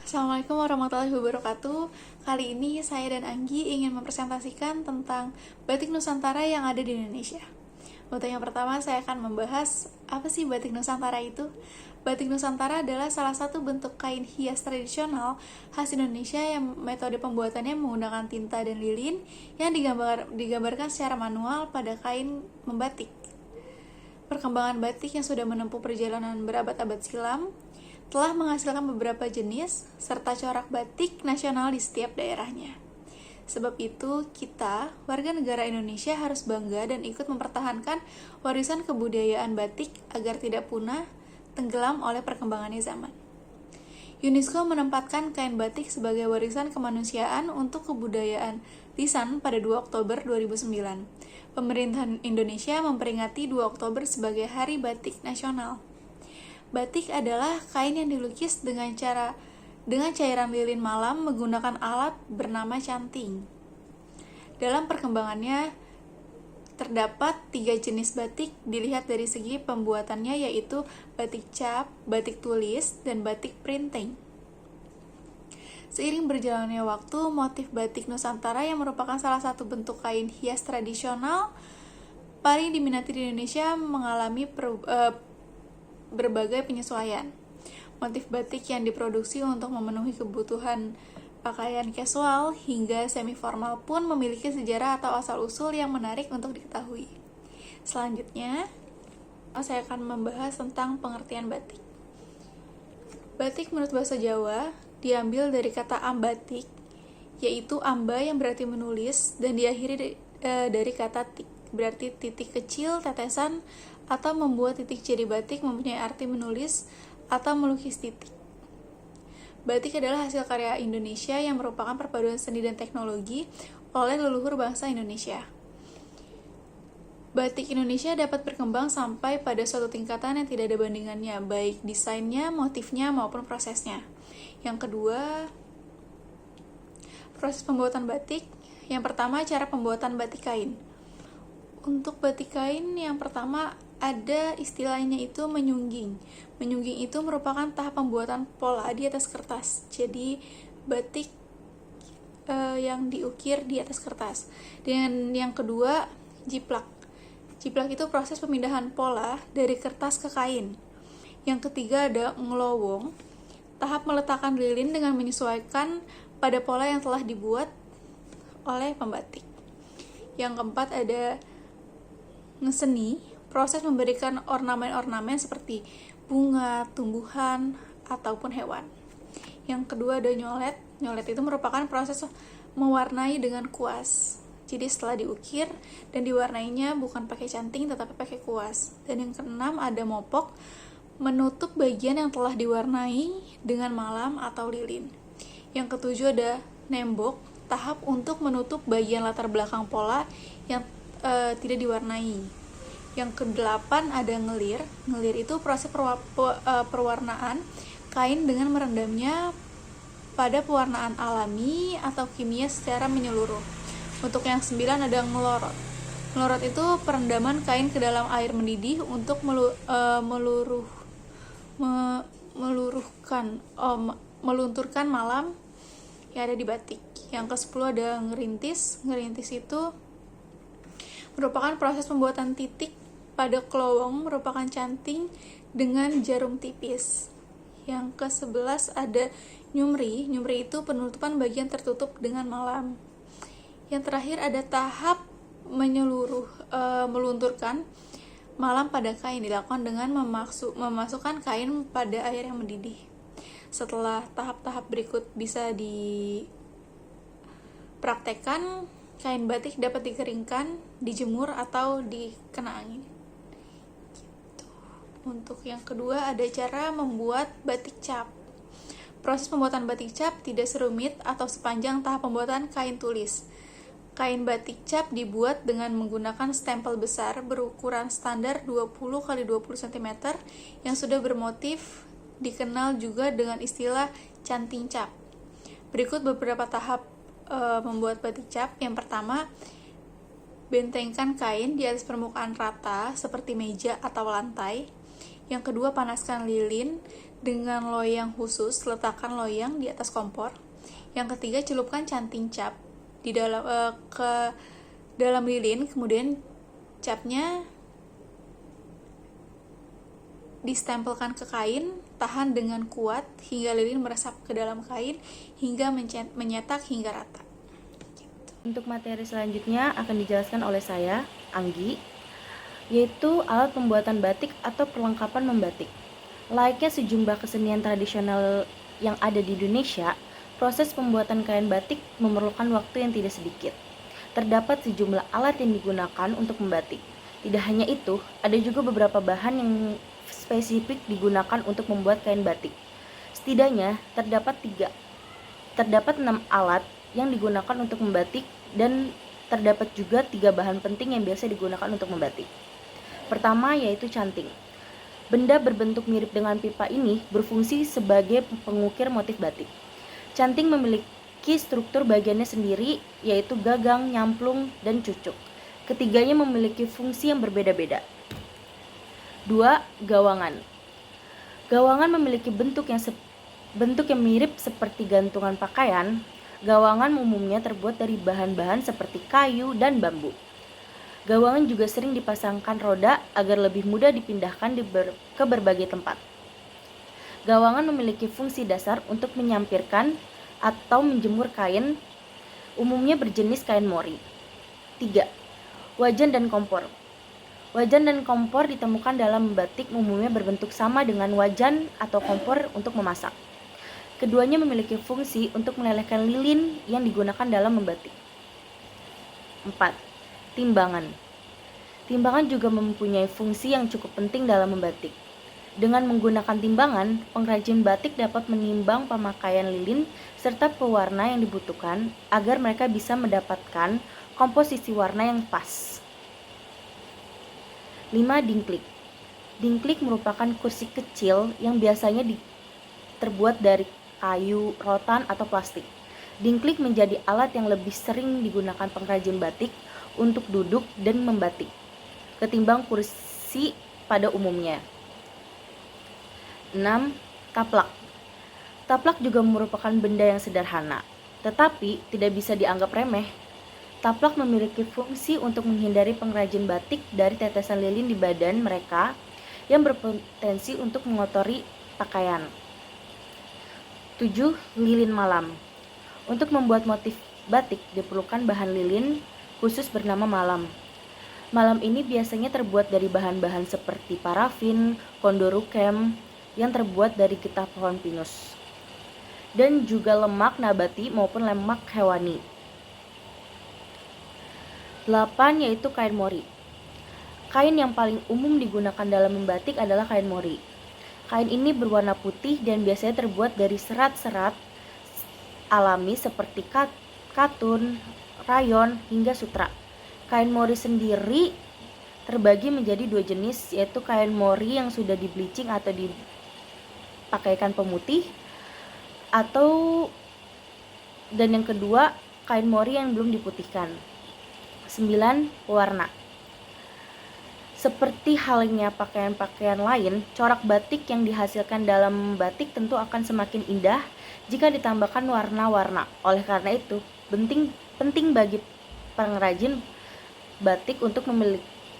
Assalamualaikum warahmatullahi wabarakatuh. Kali ini saya dan Anggi ingin mempresentasikan tentang batik Nusantara yang ada di Indonesia. Untuk yang pertama, saya akan membahas apa sih batik Nusantara itu. Batik Nusantara adalah salah satu bentuk kain hias tradisional khas Indonesia yang metode pembuatannya menggunakan tinta dan lilin yang digambarkan secara manual pada kain membatik. Perkembangan batik yang sudah menempuh perjalanan berabad-abad silam telah menghasilkan beberapa jenis serta corak batik nasional di setiap daerahnya. Sebab itu, kita, warga negara Indonesia harus bangga dan ikut mempertahankan warisan kebudayaan batik agar tidak punah, tenggelam oleh perkembangannya zaman. UNESCO menempatkan kain batik sebagai warisan kemanusiaan untuk kebudayaan lisan pada 2 Oktober 2009. Pemerintahan Indonesia memperingati 2 Oktober sebagai Hari Batik Nasional. Batik adalah kain yang dilukis dengan cairan lilin malam menggunakan alat bernama canting. Dalam perkembangannya, terdapat 3 jenis batik dilihat dari segi pembuatannya, yaitu batik cap, batik tulis, dan batik printing. Seiring berjalannya waktu, motif batik Nusantara yang merupakan salah satu bentuk kain hias tradisional paling diminati di Indonesia mengalami berbagai penyesuaian. Motif batik yang diproduksi untuk memenuhi kebutuhan pakaian casual hingga semi-formal pun memiliki sejarah atau asal-usul yang menarik untuk diketahui. Selanjutnya, saya akan membahas tentang pengertian batik. Batik menurut bahasa Jawa diambil dari kata ambatik, yaitu amba yang berarti menulis dan diakhiri dari kata tik, berarti titik kecil, tetesan, atau membuat titik. Jadi batik mempunyai arti menulis atau melukis titik. Batik adalah hasil karya Indonesia yang merupakan perpaduan seni dan teknologi oleh leluhur bangsa Indonesia. Batik Indonesia dapat berkembang sampai pada suatu tingkatan yang tidak ada bandingannya, baik desainnya, motifnya, maupun prosesnya. Yang kedua, proses pembuatan batik. Yang pertama, cara pembuatan batik kain. Untuk batik kain, yang pertama ada istilahnya itu menyungging. Menyungging itu merupakan tahap pembuatan pola di atas kertas. Jadi batik yang diukir di atas kertas. Dan yang kedua, jiplak. Jiplak itu proses pemindahan pola dari kertas ke kain. Yang ketiga ada ngelowong. Tahap meletakkan lilin dengan menyesuaikan pada pola yang telah dibuat oleh pembatik. Yang keempat ada ngeseni, proses memberikan ornamen-ornamen seperti bunga, tumbuhan, ataupun hewan. Yang kedua ada nyolet. Nyolet itu merupakan proses mewarnai dengan kuas. Jadi setelah diukir dan diwarnainya bukan pakai canting tetapi pakai kuas. Dan yang keenam ada mopok, menutup bagian yang telah diwarnai dengan malam atau lilin. Yang ketujuh ada nembok, tahap untuk menutup bagian latar belakang pola yang tidak diwarnai. Yang kedelapan ada ngelir. Ngelir itu proses perwarnaan kain dengan merendamnya pada pewarnaan alami atau kimia secara menyeluruh. Untuk yang 9 ada ngelorot. Ngelorot itu perendaman kain ke dalam air mendidih untuk melunturkan malam yang ada di batik. Yang ke-10 ada ngerintis. Ngerintis itu merupakan proses pembuatan titik pada kelowong, merupakan canting dengan jarum tipis. Yang ke-11 ada nyumri. Nyumri itu penutupan bagian tertutup dengan malam. Yang terakhir ada tahap melunturkan malam pada kain, dilakukan dengan memasukkan kain pada air yang mendidih. Setelah tahap-tahap berikut bisa dipraktekkan, kain batik dapat dikeringkan, dijemur, atau dikena angin. Gitu. Untuk yang kedua ada cara membuat batik cap. Proses pembuatan batik cap tidak serumit atau sepanjang tahap pembuatan kain tulis. Kain batik cap dibuat dengan menggunakan stempel besar berukuran standar 20 x 20 cm yang sudah bermotif, dikenal juga dengan istilah canting cap. Berikut beberapa tahap membuat batik cap. Yang pertama, bentengkan kain di atas permukaan rata seperti meja atau lantai. Yang kedua, panaskan lilin dengan loyang khusus, letakkan loyang di atas kompor. Yang ketiga, celupkan canting cap di ke dalam lilin, kemudian capnya distempelkan ke kain, tahan dengan kuat hingga lilin meresap ke dalam kain hingga menyetak hingga rata. Untuk materi selanjutnya akan dijelaskan oleh saya, Anggi, yaitu alat pembuatan batik atau perlengkapan membatik. Layaknya sejumlah kesenian tradisional yang ada di Indonesia, proses pembuatan kain batik memerlukan waktu yang tidak sedikit. Terdapat sejumlah alat yang digunakan untuk membatik. Tidak hanya itu, ada juga beberapa bahan yang spesifik digunakan untuk membuat kain batik. Setidaknya terdapat 6 alat yang digunakan untuk membatik dan terdapat juga 3 bahan penting yang biasa digunakan untuk membatik. Pertama yaitu canting. Benda berbentuk mirip dengan pipa ini berfungsi sebagai pengukir motif batik. Canting memiliki struktur bagiannya sendiri, yaitu gagang, nyamplung, dan cucuk. Ketiganya memiliki fungsi yang berbeda-beda. 2. Gawangan. Gawangan memiliki bentuk yang mirip seperti gantungan pakaian. Gawangan umumnya terbuat dari bahan-bahan seperti kayu dan bambu. Gawangan juga sering dipasangkan roda agar lebih mudah dipindahkan ke berbagai tempat. Gawangan memiliki fungsi dasar untuk menyampirkan atau menjemur kain, umumnya berjenis kain mori. 3. Wajan dan kompor. Wajan dan kompor ditemukan dalam membatik, umumnya berbentuk sama dengan wajan atau kompor untuk memasak. Keduanya memiliki fungsi untuk melelehkan lilin yang digunakan dalam membatik. 4. Timbangan. Timbangan juga mempunyai fungsi yang cukup penting dalam membatik. Dengan menggunakan timbangan, pengrajin batik dapat menimbang pemakaian lilin serta pewarna yang dibutuhkan agar mereka bisa mendapatkan komposisi warna yang pas. 5. Dingklik. Dingklik merupakan kursi kecil yang biasanya terbuat dari kayu, rotan, atau plastik. Dingklik menjadi alat yang lebih sering digunakan pengrajin batik untuk duduk dan membatik ketimbang kursi pada umumnya. 6. Taplak. Taplak juga merupakan benda yang sederhana, tetapi tidak bisa dianggap remeh. Taplak memiliki fungsi untuk menghindari pengrajin batik dari tetesan lilin di badan mereka yang berpotensi untuk mengotori pakaian. 7. Lilin malam. Untuk membuat motif batik diperlukan bahan lilin khusus bernama malam. Malam ini biasanya terbuat dari bahan-bahan seperti parafin, kondorukem yang terbuat dari getah pohon pinus, dan juga lemak nabati maupun lemak hewani. 8. Yaitu kain mori. Kain yang paling umum digunakan dalam membatik adalah kain mori. Kain ini berwarna putih dan biasanya terbuat dari serat-serat alami seperti katun, rayon, hingga sutra. Kain mori sendiri terbagi menjadi 2 jenis, yaitu kain mori yang sudah di bleaching atau dipakaikan pemutih, dan yang kedua kain mori yang belum diputihkan. 9. Pewarna. Seperti halnya pakaian-pakaian lain, corak batik yang dihasilkan dalam batik tentu akan semakin indah jika ditambahkan warna-warna. Oleh karena itu, penting bagi pengrajin batik untuk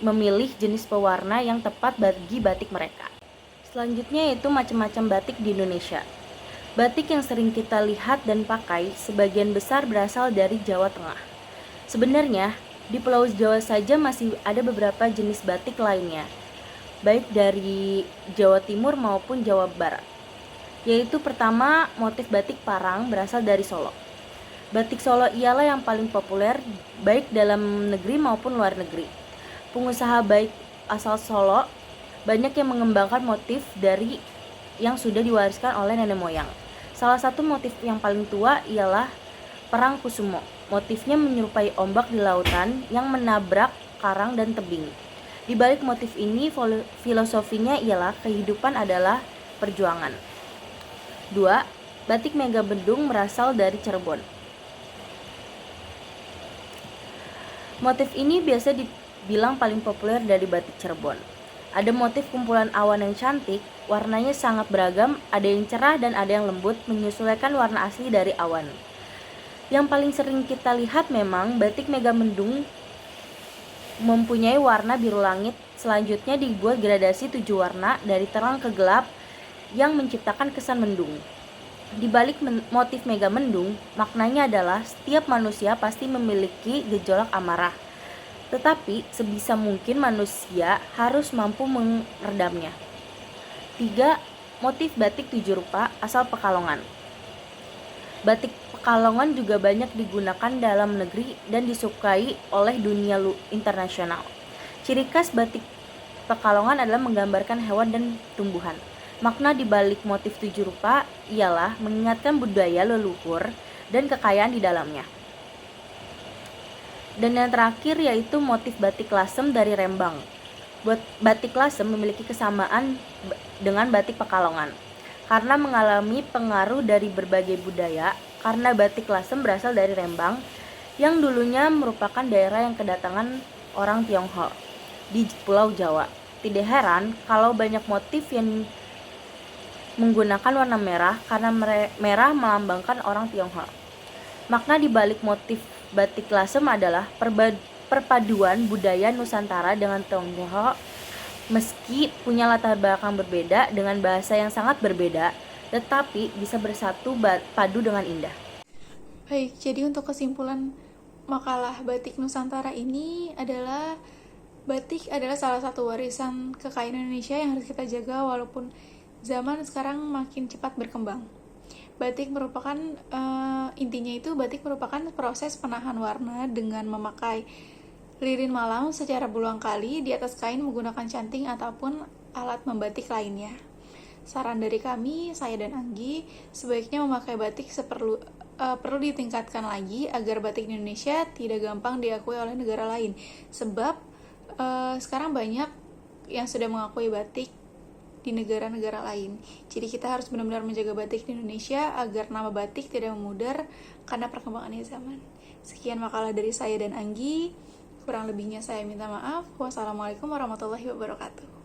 memilih jenis pewarna yang tepat bagi batik mereka. Selanjutnya yaitu macam-macam batik di Indonesia. Batik yang sering kita lihat dan pakai sebagian besar berasal dari Jawa Tengah. Sebenarnya, di Pulau Jawa saja masih ada beberapa jenis batik lainnya, baik dari Jawa Timur maupun Jawa Barat. Yaitu pertama, motif batik parang berasal dari Solo. Batik Solo ialah yang paling populer baik dalam negeri maupun luar negeri. Pengusaha baik asal Solo banyak yang mengembangkan motif dari yang sudah diwariskan oleh nenek moyang. Salah satu motif yang paling tua ialah perang Kusumo. Motifnya menyerupai ombak di lautan yang menabrak karang dan tebing. Di balik motif ini, filosofinya ialah kehidupan adalah perjuangan. 2. Batik Megabendung berasal dari Cirebon. Motif ini biasa dibilang paling populer dari batik Cirebon. Ada motif kumpulan awan yang cantik, warnanya sangat beragam, ada yang cerah dan ada yang lembut, menyesuaikan warna asli dari awan. Yang paling sering kita lihat memang batik Megamendung mempunyai warna biru langit. Selanjutnya dibuat gradasi 7 warna dari terang ke gelap yang menciptakan kesan mendung. Di balik motif Megamendung, maknanya adalah setiap manusia pasti memiliki gejolak amarah. Tetapi sebisa mungkin manusia harus mampu meredamnya. 3. Motif batik 7 rupa asal Pekalongan. Batik Pekalongan juga banyak digunakan dalam negeri dan disukai oleh dunia internasional. Ciri khas batik Pekalongan adalah menggambarkan hewan dan tumbuhan. Makna di balik motif 7 rupa ialah mengingatkan budaya leluhur dan kekayaan di dalamnya. Dan yang terakhir yaitu motif batik lasem dari Rembang. Batik lasem memiliki kesamaan dengan batik Pekalongan karena mengalami pengaruh dari berbagai budaya, karena batik lasem berasal dari Rembang yang dulunya merupakan daerah yang kedatangan orang Tionghoa di Pulau Jawa. Tidak heran kalau banyak motif yang menggunakan warna merah karena merah melambangkan orang Tionghoa. Makna di balik motif batik lasem adalah perpaduan budaya Nusantara dengan Tionghoa. Meski punya latar belakang berbeda dengan bahasa yang sangat berbeda, tetapi bisa bersatu padu dengan indah. Baik, jadi untuk kesimpulan makalah Batik Nusantara ini adalah batik adalah salah satu warisan kekayaan Indonesia yang harus kita jaga walaupun zaman sekarang makin cepat berkembang. Batik merupakan intinya itu batik merupakan proses penahan warna dengan memakai lilin malam secara berulang kali di atas kain menggunakan canting ataupun alat membatik lainnya. Saran dari kami, saya dan Anggi, sebaiknya memakai batik perlu ditingkatkan lagi agar batik Indonesia tidak gampang diakui oleh negara lain. Sebab sekarang banyak yang sudah mengakui batik di negara-negara lain. Jadi kita harus benar-benar menjaga batik di Indonesia agar nama batik tidak memudar karena perkembangannya zaman. Sekian makalah dari saya dan Anggi. Kurang lebihnya saya minta maaf. Wassalamualaikum warahmatullahi wabarakatuh.